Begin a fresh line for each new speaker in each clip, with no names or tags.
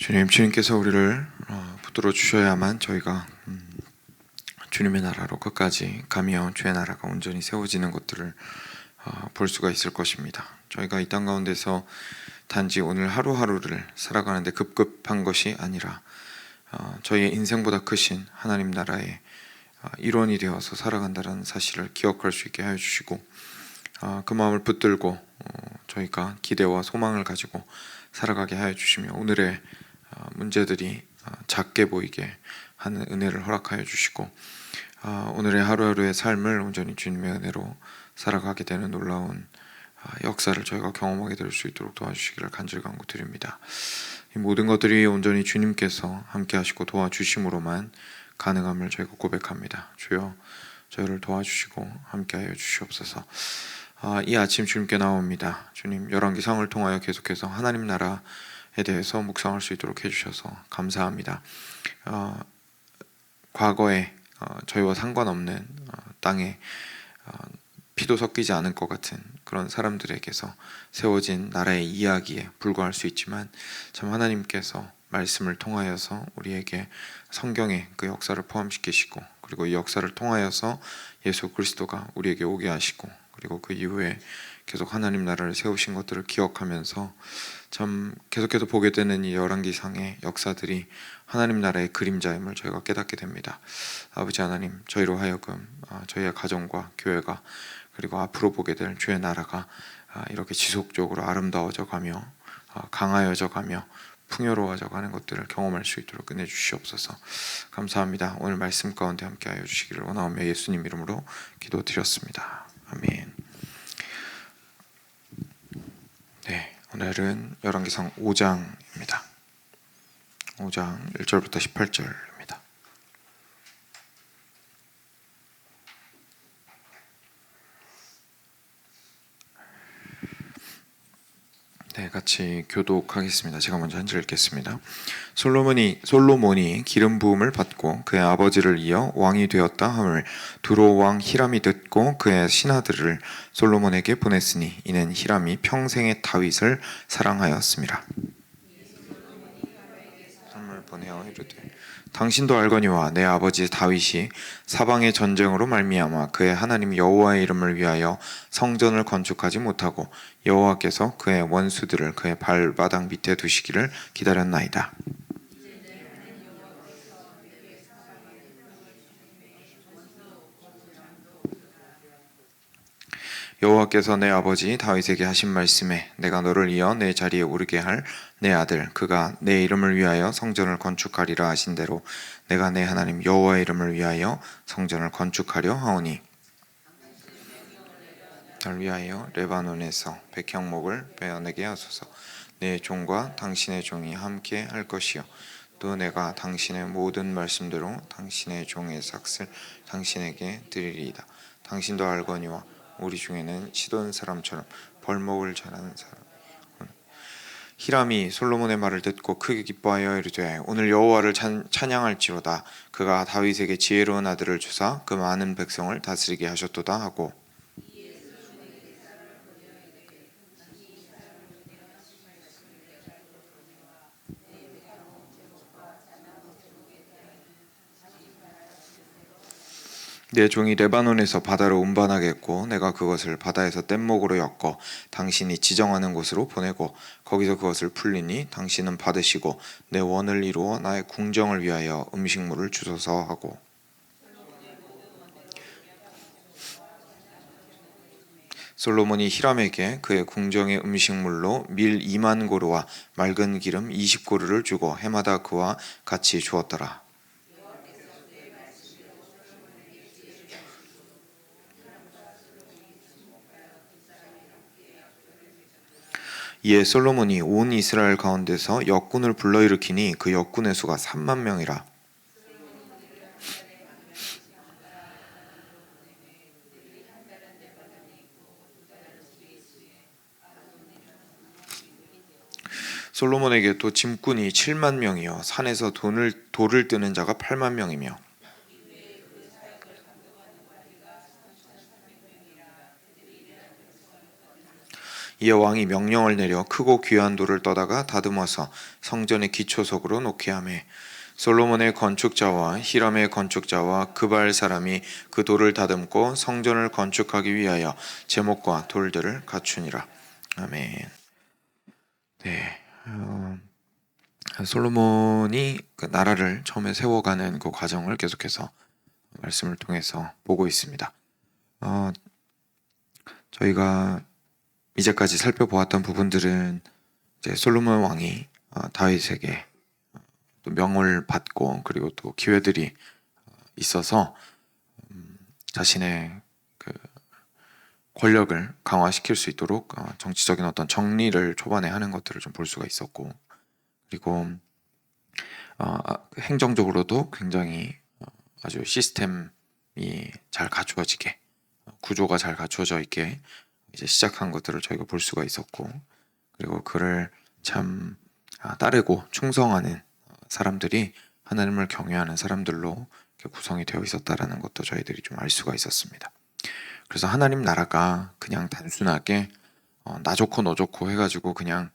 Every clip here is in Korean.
주님께서 우리를 붙들어 주셔야만 저희가 주님의 나라로 끝까지 가며 주의 나라가 온전히 세워지는 것들을 볼 수가 있을 것입니다. 저희가 이 땅 가운데서 단지 오늘 하루하루를 살아가는데 급급한 것이 아니라 저희의 인생보다 크신 하나님 나라의 일원이 되어서 살아간다는 사실을 기억할 수 있게 하여 주시고, 그 마음을 붙들고 저희가 기대와 소망을 가지고 살아가게 하여 주시며, 오늘의 문제들이 작게 보이게 하는 은혜를 허락하여 주시고, 오늘의 하루하루의 삶을 온전히 주님의 은혜로 살아가게 되는 놀라운 역사를 저희가 경험하게 될 수 있도록 도와주시기를 간절히 간구드립니다. 이 모든 것들이 온전히 주님께서 함께 하시고 도와주심으로만 가능함을 저희가 고백합니다. 주여, 저희를 도와주시고 함께하여 주시옵소서. 이 아침 주님께 나옵니다. 주님, 열왕기상을 통하여 계속해서 하나님 나라에 대해서 묵상할 수 있도록 해주셔서 감사합니다. 과거에 저희와 상관없는 땅에 피도 섞이지 않을 것 같은 그런 사람들에게서 세워진 나라의 이야기에 불과할 수 있지만, 참 하나님께서 말씀을 통하여서 우리에게 성경의 그 역사를 포함시키시고, 그리고 이 역사를 통하여서 예수 그리스도가 우리에게 오게 하시고, 그리고 그 이후에 계속 하나님 나라를 세우신 것들을 기억하면서 참 계속해서 보게 되는 이 열왕기상의 역사들이 하나님 나라의 그림자임을 저희가 깨닫게 됩니다. 아버지 하나님, 저희로 하여금 저희의 가정과 교회가, 그리고 앞으로 보게 될 주의 나라가 이렇게 지속적으로 아름다워져 가며 강하여져 가며 풍요로워져 가는 것들을 경험할 수 있도록 은혜 주시옵소서. 감사합니다. 오늘 말씀 가운데 함께하여 주시기를 원하오며 예수님 이름으로 기도드렸습니다. 아멘. 네, 오늘은 열왕기상 5장입니다. 5장 1절부터 18절입니다. 네, 같이 교독하겠습니다. 제가 먼저 한 절 읽겠습니다. 솔로몬이 기름 부음을 받고 그의 아버지를 이어 왕이 되었다 함을 두로 왕 히람이 듣고 그의 신하들을 솔로몬에게 보냈으니, 이는 히람이 평생의 다윗을 사랑하였습니다. 선물 보내어 이르되, 당신도 알거니와 내 아버지 다윗이 사방의 전쟁으로 말미암아 그의 하나님 여호와의 이름을 위하여 성전을 건축하지 못하고 여호와께서 그의 원수들을 그의 발바닥 밑에 두시기를 기다렸나이다. 여호와께서 내 아버지 다윗에게 하신 말씀에 내가 너를 이어 내 자리에 오르게 할 내 아들, 그가 내 이름을 위하여 성전을 건축하리라 하신 대로 내가 내 하나님 여호와의 이름을 위하여 성전을 건축하려 하오니, 날 위하여 레바논에서 백향목을 베어내게 하소서. 내 종과 당신의 종이 함께 할 것이요, 또 내가 당신의 모든 말씀대로 당신의 종의 삭슬 당신에게 드리리이다. 당신도 알거니와 우리 중에는 시돈 사람처럼 벌목을 잘하는 사람. 히람이 솔로몬의 말을 듣고 크게 기뻐하여 이르되, 오늘 여호와를 찬양할지로다. 그가 다윗에게 지혜로운 아들을 주사 그 많은 백성을 다스리게 하셨도다 하고, 내 종이 레바논에서 바다로 운반하겠고 내가 그것을 바다에서 뗏목으로 엮어 당신이 지정하는 곳으로 보내고 거기서 그것을 풀리니 당신은 받으시고 내 원을 이루어 나의 궁정을 위하여 음식물을 주소서 하고, 솔로몬이 히람에게 그의 궁정의 음식물로 밀 2만 고루와 맑은 기름 20고루를 주고 해마다 그와 같이 주었더라. 이에 솔로몬이 온 이스라엘 가운데서 역군을 불러일으키니 그 역군의 수가 3만 명이라. 솔로몬에게 또 짐꾼이 7만 명이요 산에서 돌을 뜨는 자가 8만 명이며, 이어 왕이 명령을 내려 크고 귀한 돌을 떠다가 다듬어서 성전의 기초석으로 놓게 하며 솔로몬의 건축자와 히람의 건축자와 그발 사람이 그 돌을 다듬고 성전을 건축하기 위하여 제목과 돌들을 갖추니라. 아멘. 네, 솔로몬이 그 나라를 처음에 세워가는 그 과정을 계속해서 말씀을 통해서 보고 있습니다. 저희가 이제까지 살펴보았던 부분들은 이제 솔로몬 왕이 다윗에게 또 명을 받고 그리고 또 기회들이 있어서 자신의 그 권력을 강화시킬 수 있도록 정치적인 어떤 정리를 초반에 하는 것들을 좀 볼 수가 있었고, 그리고 행정적으로도 굉장히 아주 시스템이 잘 갖추어지게, 구조가 잘 갖추어져 있게 이제 시작한 것들을 저희가 볼 수가 있었고, 그리고 그를 참 따르고 충성하는 사람들이 하나님을 경외하는 사람들로 구성이 되어 있었다라는 것도 저희들이 좀 알 수가 있었습니다. 그래서 하나님 나라가 그냥 단순하게 나 좋고 너 좋고 해가지고 그냥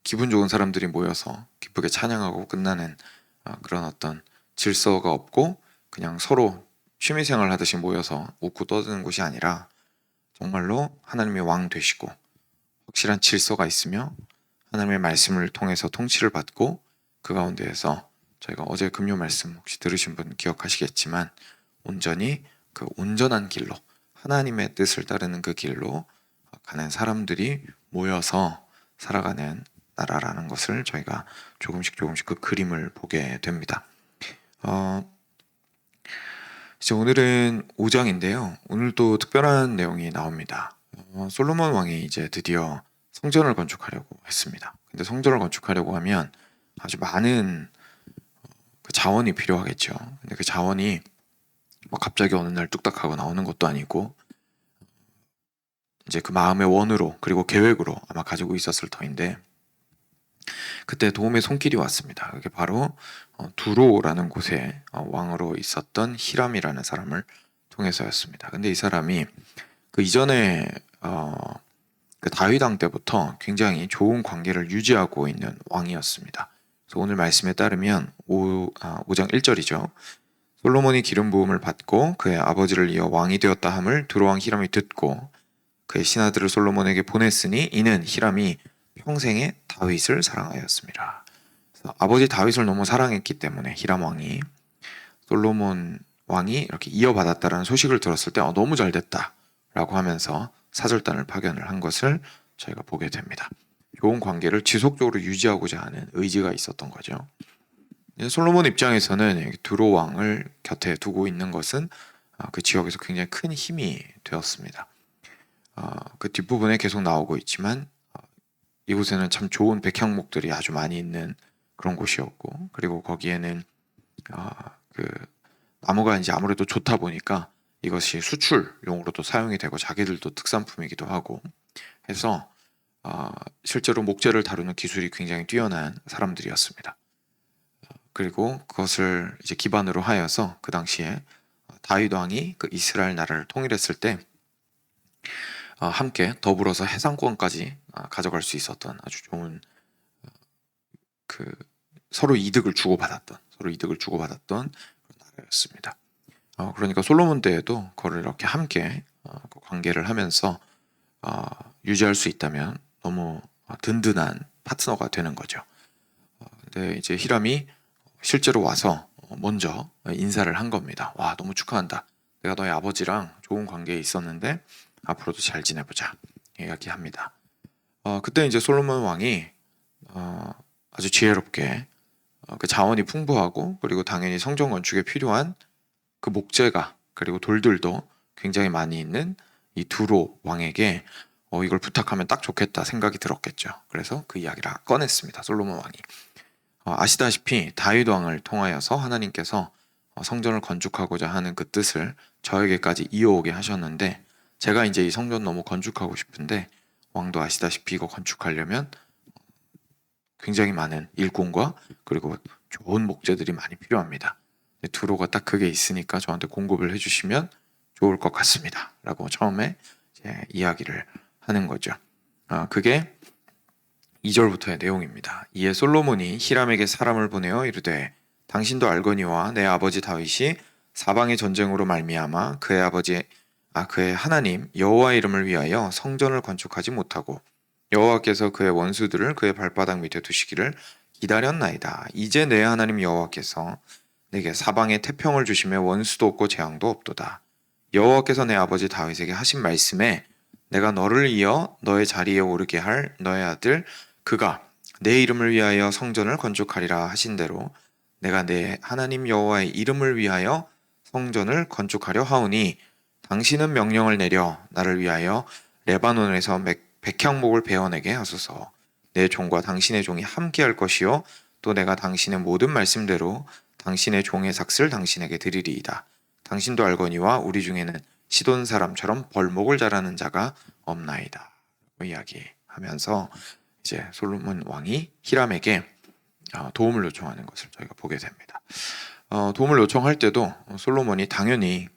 기분 좋은 사람들이 모여서 기쁘게 찬양하고 끝나는 그런 어떤 질서가 없고 그냥 서로 취미생활 하듯이 모여서 웃고 떠드는 곳이 아니라 정말로 하나님의 왕 되시고 확실한 질서가 있으며 하나님의 말씀을 통해서 통치를 받고 그 가운데에서 저희가 어제 금요 말씀 혹시 들으신 분 기억하시겠지만 온전히 그 온전한 길로 하나님의 뜻을 따르는 그 길로 가는 사람들이 모여서 살아가는 나라라는 것을 저희가 조금씩 그 그림을 보게 됩니다. 이제 오늘은 5장인데요. 오늘도 특별한 내용이 나옵니다. 솔로몬 왕이 이제 드디어 성전을 건축하려고 했습니다. 근데 성전을 건축하려고 하면 아주 많은 그 자원이 필요하겠죠. 근데 그 자원이 뭐 갑자기 어느 날 뚝딱 하고 나오는 것도 아니고 이제 그 마음의 원으로 그리고 계획으로 아마 가지고 있었을 터인데, 그때 도움의 손길이 왔습니다. 그게 바로 두로라는 곳에 왕으로 있었던 히람이라는 사람을 통해서였습니다. 근데 이 사람이 그 이전에 그 다윗 왕 때부터 굉장히 좋은 관계를 유지하고 있는 왕이었습니다. 그래서 오늘 말씀에 따르면 5장 1절이죠. 솔로몬이 기름 부음을 받고 그의 아버지를 이어 왕이 되었다 함을 두로 왕 히람이 듣고 그의 신하들을 솔로몬에게 보냈으니 이는 히람이 평생에 다윗을 사랑하였습니다. 그래서 아버지 다윗을 너무 사랑했기 때문에 히람 왕이 솔로몬 왕이 이렇게 이어받았다라는 소식을 들었을 때 너무 잘 됐다라고 하면서 사절단을 파견을 한 것을 저희가 보게 됩니다. 좋은 관계를 지속적으로 유지하고자 하는 의지가 있었던 거죠. 솔로몬 입장에서는 두로 왕을 곁에 두고 있는 것은 그 지역에서 굉장히 큰 힘이 되었습니다. 그 뒷부분에 계속 나오고 있지만 이곳에는 참 좋은 백향목들이 아주 많이 있는 그런 곳이었고, 그리고 거기에는 그 나무가 이제 아무래도 좋다 보니까 이것이 수출용으로도 사용이 되고 자기들도 특산품이기도 하고 해서 실제로 목재를 다루는 기술이 굉장히 뛰어난 사람들이었습니다. 그리고 그것을 이제 기반으로 하여서 그 당시에 다윗 왕이 그 이스라엘 나라를 통일했을 때 함께 더불어서 해상권까지 가져갈 수 있었던 아주 좋은 그 서로 이득을 주고받았던 그런 나라였습니다. 그러니까 솔로몬 때에도 그걸 이렇게 함께 그 관계를 하면서 유지할 수 있다면 너무 든든한 파트너가 되는 거죠. 근데 이제 히람이 실제로 와서 먼저 인사를 한 겁니다. 와, 너무 축하한다. 내가 너의 아버지랑 좋은 관계에 있었는데 앞으로도 잘 지내보자 이야기합니다. 그때 이제 솔로몬 왕이 아주 지혜롭게 그 자원이 풍부하고 그리고 당연히 성전 건축에 필요한 그 목재가 그리고 돌들도 굉장히 많이 있는 이 두로 왕에게 이걸 부탁하면 딱 좋겠다 생각이 들었겠죠. 그래서 그 이야기를 꺼냈습니다. 솔로몬 왕이. 아시다시피 다윗 왕을 통하여서 하나님께서 성전을 건축하고자 하는 그 뜻을 저에게까지 이어오게 하셨는데, 제가 이제 이 성전 너무 건축하고 싶은데 왕도 아시다시피 이거 건축하려면 굉장히 많은 일꾼과 그리고 좋은 목재들이 많이 필요합니다. 두로가 딱 그게 있으니까 저한테 공급을 해주시면 좋을 것 같습니다 라고 처음에 이제 이야기를 하는 거죠. 그게 2절부터의 내용입니다. 이에 솔로몬이 히람에게 사람을 보내어 이르되 당신도 알거니와 내 아버지 다윗이 사방의 전쟁으로 말미암아 그의 하나님 여호와 이름을 위하여 성전을 건축하지 못하고 여호와께서 그의 원수들을 그의 발바닥 밑에 두시기를 기다렸나이다. 이제 내 하나님 여호와께서 내게 사방에 태평을 주시며 원수도 없고 재앙도 없도다. 여호와께서 내 아버지 다윗에게 하신 말씀에 내가 너를 이어 너의 자리에 오르게 할 너의 아들 그가 내 이름을 위하여 성전을 건축하리라 하신 대로 내가 내 하나님 여호와의 이름을 위하여 성전을 건축하려 하오니 당신은 명령을 내려 나를 위하여 레바논에서 백향목을 베어내게 하소서. 내 종과 당신의 종이 함께할 것이요 또 내가 당신의 모든 말씀대로 당신의 종의 삭슬 당신에게 드리리이다. 당신도 알거니와 우리 중에는 시돈 사람처럼 벌목을 잘하는 자가 없나이다. 이야기하면서 이제 솔로몬 왕이 히람에게 도움을 요청하는 것을 저희가 보게 됩니다. 도움을 요청할 때도 솔로몬이 당연히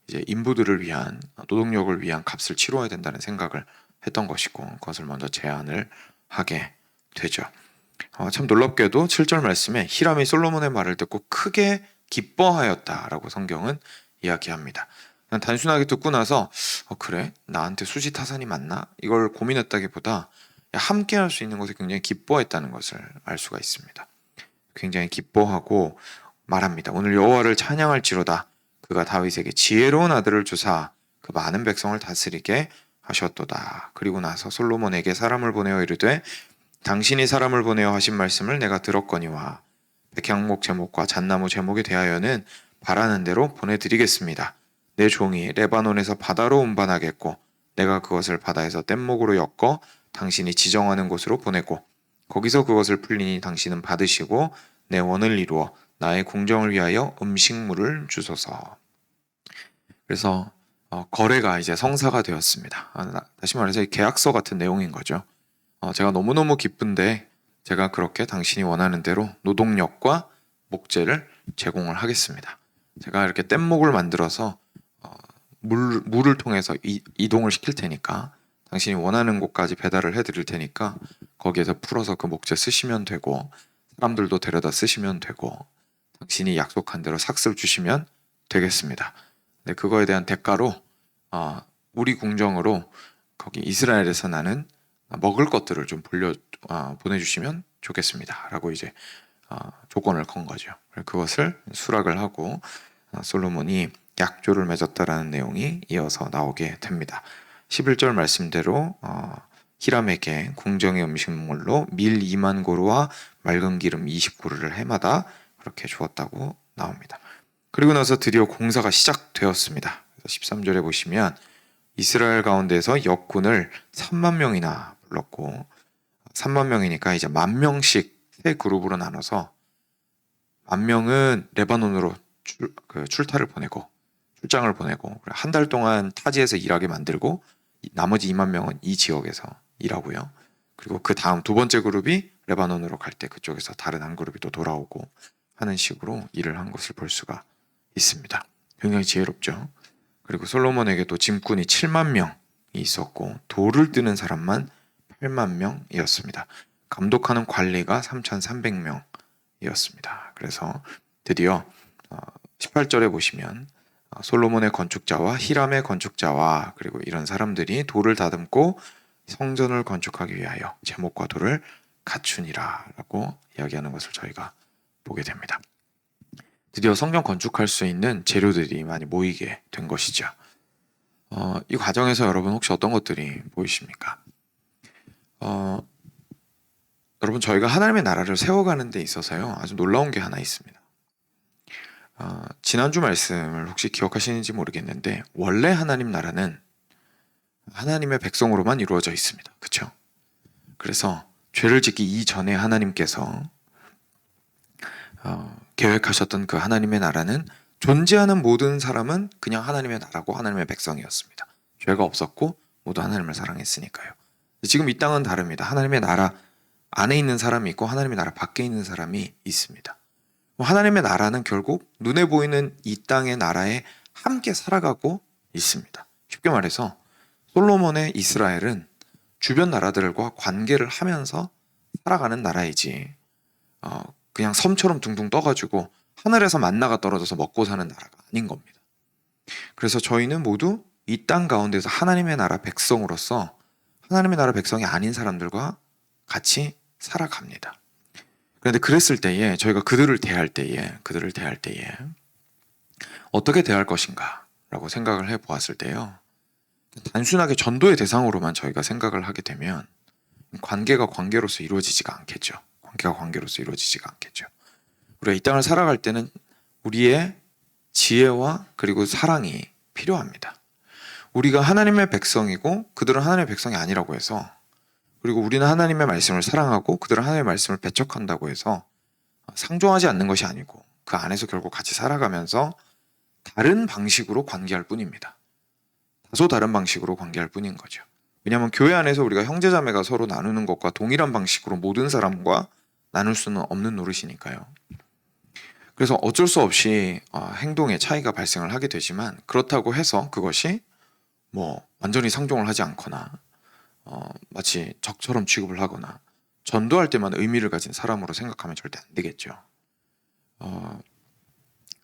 이제 인부들을 위한 노동력을 위한 값을 치러야 된다는 생각을 했던 것이고 그것을 먼저 제안을 하게 되죠. 참 놀랍게도 7절 말씀에 히람이 솔로몬의 말을 듣고 크게 기뻐하였다라고 성경은 이야기합니다. 단순하게 듣고 나서 그래? 나한테 수지타산이 맞나? 이걸 고민했다기보다 함께 할 수 있는 것에 굉장히 기뻐했다는 것을 알 수가 있습니다. 굉장히 기뻐하고 말합니다. 오늘 여호와를 찬양할지로다. 그가 다윗에게 지혜로운 아들을 주사 그 많은 백성을 다스리게 하셨도다. 그리고 나서 솔로몬에게 사람을 보내어 이르되 당신이 사람을 보내어 하신 말씀을 내가 들었거니와 백향목 제목과 잣나무 제목에 대하여는 바라는 대로 보내드리겠습니다. 내 종이 레바논에서 바다로 운반하겠고 내가 그것을 바다에서 뗏목으로 엮어 당신이 지정하는 곳으로 보내고 거기서 그것을 풀리니 당신은 받으시고 내 원을 이루어 나의 궁정을 위하여 음식물을 주소서. 그래서 거래가 이제 성사가 되었습니다. 다시 말해서 계약서 같은 내용인 거죠. 제가 너무너무 기쁜데 제가 그렇게 당신이 원하는 대로 노동력과 목재를 제공을 하겠습니다. 제가 이렇게 뗏목을 만들어서 물을 통해서 이동을 시킬 테니까 당신이 원하는 곳까지 배달을 해드릴 테니까 거기에서 풀어서 그 목재 쓰시면 되고 사람들도 데려다 쓰시면 되고 당신이 약속한 대로 삭슬 주시면 되겠습니다. 네, 그거에 대한 대가로 우리 궁정으로 거기 이스라엘에서 나는 먹을 것들을 좀 보내주시면 좋겠습니다. 라고 이제 조건을 건 거죠. 그것을 수락을 하고 솔로몬이 약조를 맺었다라는 내용이 이어서 나오게 됩니다. 11절 말씀대로 히람에게 궁정의 음식물로 밀 2만 고루와 맑은 기름 20고루를 해마다 그렇게 주었다고 나옵니다. 그리고 나서 드디어 공사가 시작되었습니다. 13절에 보시면 이스라엘 가운데서 역군을 3만 명이나 불렀고 3만 명이니까 이제 10,000명씩 세 그룹으로 나눠서 10,000명은 레바논으로 출장을 보내고 한 달 동안 타지에서 일하게 만들고 나머지 2만 명은 이 지역에서 일하고요. 그리고 그 다음 두 번째 그룹이 레바논으로 갈 때 그쪽에서 다른 한 그룹이 또 돌아오고 하는 식으로 일을 한 것을 볼 수가 있습니다. 굉장히 지혜롭죠. 그리고 솔로몬에게도 짐꾼이 7만 명이 있었고 돌을 뜨는 사람만 8만 명이었습니다. 감독하는 관리가 3,300명이었습니다. 그래서 드디어 18절에 보시면 솔로몬의 건축자와 히람의 건축자와 그리고 이런 사람들이 돌을 다듬고 성전을 건축하기 위하여 제목과 돌을 갖추니라 라고 이야기하는 것을 저희가 보게 됩니다. 드디어 성전 건축할 수 있는 재료들이 많이 모이게 된 것이죠. 이 과정에서 여러분 혹시 어떤 것들이 보이십니까? 여러분 저희가 하나님의 나라를 세워가는 데 있어서요 아주 놀라운 게 하나 있습니다. 지난주 말씀을 혹시 기억하시는지 모르겠는데 원래 하나님 나라는 하나님의 백성으로만 이루어져 있습니다. 그렇죠? 그래서 죄를 짓기 이전에 하나님께서 계획하셨던 그 하나님의 나라는 존재하는 모든 사람은 그냥 하나님의 나라고 하나님의 백성이었습니다. 죄가 없었고 모두 하나님을 사랑했으니까요. 지금 이 땅은 다릅니다. 하나님의 나라 안에 있는 사람이 있고 하나님의 나라 밖에 있는 사람이 있습니다. 하나님의 나라는 결국 눈에 보이는 이 땅의 나라에 함께 살아가고 있습니다. 쉽게 말해서 솔로몬의 이스라엘은 주변 나라들과 관계를 하면서 살아가는 나라이지 그냥 섬처럼 둥둥 떠가지고 하늘에서 만나가 떨어져서 먹고 사는 나라가 아닌 겁니다. 그래서 저희는 모두 이 땅 가운데서 하나님의 나라 백성으로서 하나님의 나라 백성이 아닌 사람들과 같이 살아갑니다. 그런데 그랬을 때에 저희가 그들을 대할 때에 어떻게 대할 것인가 라고 생각을 해보았을 때요, 단순하게 전도의 대상으로만 저희가 생각을 하게 되면 관계가 관계로서 이루어지지가 않겠죠. 우리가 이 땅을 살아갈 때는 우리의 지혜와 그리고 사랑이 필요합니다. 우리가 하나님의 백성이고 그들은 하나님의 백성이 아니라고 해서, 그리고 우리는 하나님의 말씀을 사랑하고 그들은 하나님의 말씀을 배척한다고 해서 상종하지 않는 것이 아니고 그 안에서 결국 같이 살아가면서 다른 방식으로 관계할 뿐입니다. 다소 다른 방식으로 관계할 뿐인 거죠. 왜냐하면 교회 안에서 우리가 형제자매가 서로 나누는 것과 동일한 방식으로 모든 사람과 나눌 수는 없는 노릇이니까요. 그래서 어쩔 수 없이 행동에 차이가 발생을 하게 되지만, 그렇다고 해서 그것이 완전히 상종을 하지 않거나 마치 적처럼 취급을 하거나 전도할 때만 의미를 가진 사람으로 생각하면 절대 안 되겠죠.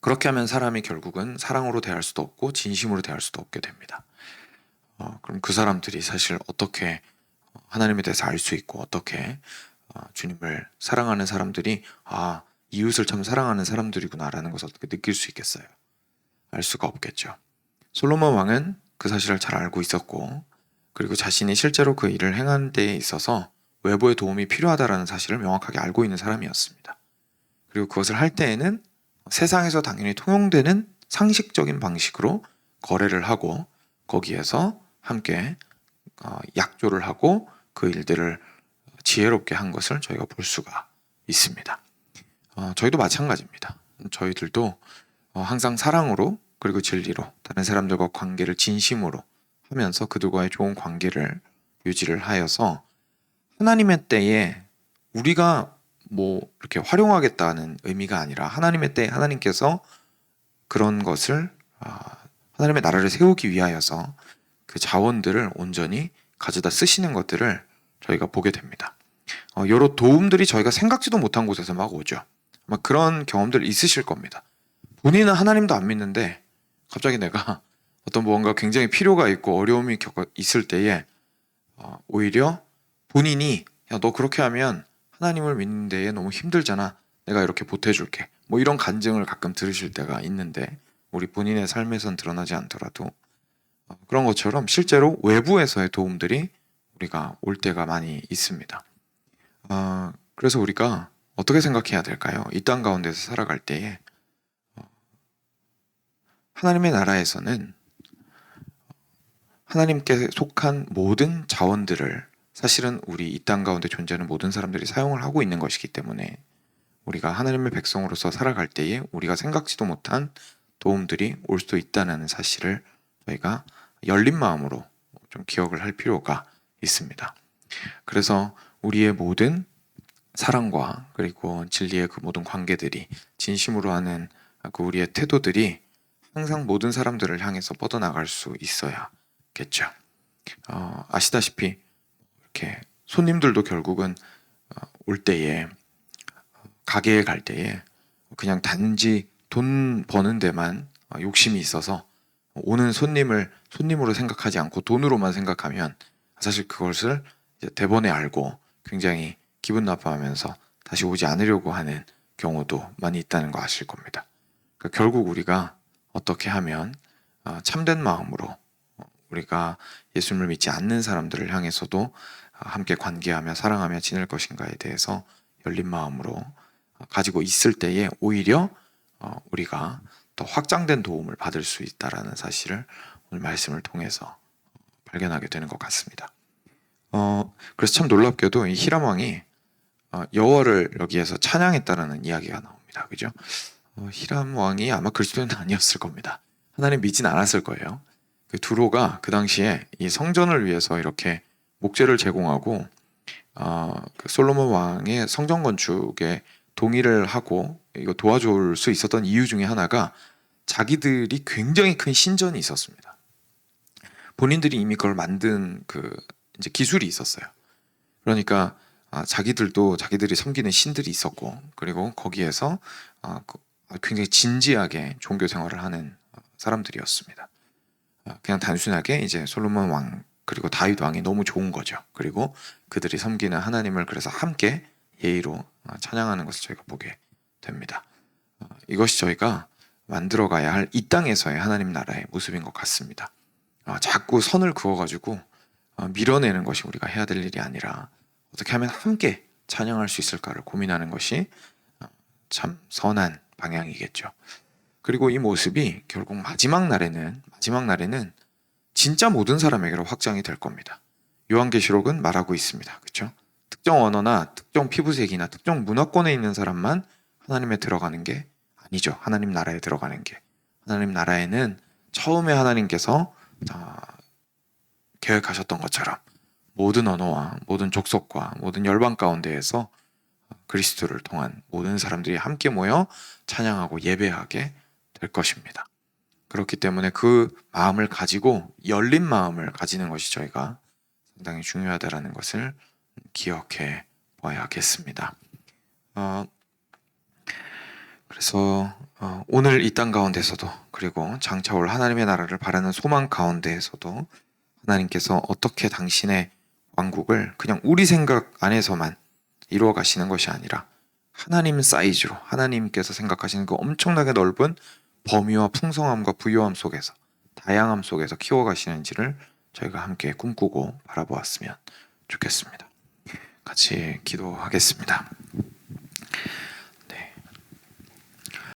그렇게 하면 사람이 결국은 사랑으로 대할 수도 없고 진심으로 대할 수도 없게 됩니다. 그럼 그 사람들이 사실 어떻게 하나님에 대해서 알 수 있고 어떻게 주님을 사랑하는 사람들이 이웃을 참 사랑하는 사람들이구나 라는 것을 어떻게 느낄 수 있겠어요? 알 수가 없겠죠. 솔로몬 왕은 그 사실을 잘 알고 있었고, 그리고 자신이 실제로 그 일을 행하는 데에 있어서 외부의 도움이 필요하다라는 사실을 명확하게 알고 있는 사람이었습니다. 그리고 그것을 할 때에는 세상에서 당연히 통용되는 상식적인 방식으로 거래를 하고 거기에서 함께 약조를 하고 그 일들을 지혜롭게 한 것을 저희가 볼 수가 있습니다. 저희도 마찬가지입니다. 저희들도 항상 사랑으로 그리고 진리로 다른 사람들과 관계를 진심으로 하면서 그들과의 좋은 관계를 유지를 하여서 하나님의 때에 우리가 이렇게 활용하겠다는 의미가 아니라 하나님의 때에 하나님께서 그런 것을 하나님의 나라를 세우기 위하여서 그 자원들을 온전히 가져다 쓰시는 것들을 저희가 보게 됩니다. 여러 도움들이 저희가 생각지도 못한 곳에서 막 오죠. 아마 그런 경험들 있으실 겁니다. 본인은 하나님도 안 믿는데 갑자기 내가 어떤 무언가 굉장히 필요가 있고 어려움이 있을 때에 오히려 본인이 너 그렇게 하면 하나님을 믿는 데에 너무 힘들잖아, 내가 이렇게 보태줄게, 이런 간증을 가끔 들으실 때가 있는데, 우리 본인의 삶에선 드러나지 않더라도 그런 것처럼 실제로 외부에서의 도움들이 우리가 올 때가 많이 있습니다. 그래서 우리가 어떻게 생각해야 될까요? 이 땅 가운데서 살아갈 때에 하나님의 나라에서는 하나님께 속한 모든 자원들을 사실은 우리 이 땅 가운데 존재하는 모든 사람들이 사용을 하고 있는 것이기 때문에 우리가 하나님의 백성으로서 살아갈 때에 우리가 생각지도 못한 도움들이 올 수 있다는 사실을 저희가 열린 마음으로 좀 기억을 할 필요가 있습니다. 그래서 우리의 모든 사랑과 그리고 진리의 그 모든 관계들이 진심으로 하는 그 우리의 태도들이 항상 모든 사람들을 향해서 뻗어나갈 수 있어야겠죠. 아시다시피 이렇게 손님들도 결국은 올 때에 가게에 갈 때에 그냥 단지 돈 버는 데만 욕심이 있어서 오는 손님을 손님으로 생각하지 않고 돈으로만 생각하면 사실 그것을 이제 대번에 알고 굉장히 기분 나빠하면서 다시 오지 않으려고 하는 경우도 많이 있다는 거 아실 겁니다. 그러니까 결국 우리가 어떻게 하면 참된 마음으로 우리가 예수님을 믿지 않는 사람들을 향해서도 함께 관계하며 사랑하며 지낼 것인가에 대해서 열린 마음으로 가지고 있을 때에 오히려 우리가 더 확장된 도움을 받을 수 있다는 사실을 오늘 말씀을 통해서 발견하게 되는 것 같습니다. 그래서 참 놀랍게도 이 히람 왕이 여호와를 여기에서 찬양했다라는 이야기가 나옵니다. 그죠? 히람 왕이 아마 그리스도인은 아니었을 겁니다. 하나님 믿진 않았을 거예요. 그 두로가 그 당시에 이 성전을 위해서 이렇게 목재를 제공하고 그 솔로몬 왕의 성전 건축에 동의를 하고 이거 도와줄 수 있었던 이유 중에 하나가 자기들이 굉장히 큰 신전이 있었습니다. 본인들이 이미 그걸 만든 그 이제 기술이 있었어요. 그러니까 자기들도 자기들이 섬기는 신들이 있었고, 그리고 거기에서 굉장히 진지하게 종교 생활을 하는 사람들이었습니다. 그냥 단순하게 이제 솔로몬 왕 그리고 다윗 왕이 너무 좋은 거죠. 그리고 그들이 섬기는 하나님을 그래서 함께 예의로 찬양하는 것을 저희가 보게 됩니다. 이것이 저희가 만들어가야 할 이 땅에서의 하나님 나라의 모습인 것 같습니다. 자꾸 선을 그어가지고 밀어내는 것이 우리가 해야 될 일이 아니라 어떻게 하면 함께 찬양할 수 있을까를 고민하는 것이 참 선한 방향이겠죠. 그리고 이 모습이 결국 마지막 날에는 진짜 모든 사람에게로 확장이 될 겁니다. 요한계시록은 말하고 있습니다. 그렇죠? 특정 언어나 특정 피부색이나 특정 문화권에 있는 사람만 하나님에 들어가는 게 아니죠. 하나님 나라에 들어가는 게. 하나님 나라에는 처음에 하나님께서 계획하셨던 것처럼 모든 언어와 모든 족속과 모든 열방 가운데에서 그리스도를 통한 모든 사람들이 함께 모여 찬양하고 예배하게 될 것입니다. 그렇기 때문에 그 마음을 가지고 열린 마음을 가지는 것이 저희가 상당히 중요하다는 것을 기억해 봐야겠습니다. 그래서 오늘 이 땅 가운데서도, 그리고 장차 올 하나님의 나라를 바라는 소망 가운데에서도 하나님께서 어떻게 당신의 왕국을 그냥 우리 생각 안에서만 이루어 가시는 것이 아니라 하나님 사이즈로, 하나님께서 생각하시는 그 엄청나게 넓은 범위와 풍성함과 부유함 속에서, 다양함 속에서 키워가시는지를 저희가 함께 꿈꾸고 바라보았으면 좋겠습니다. 같이 기도하겠습니다.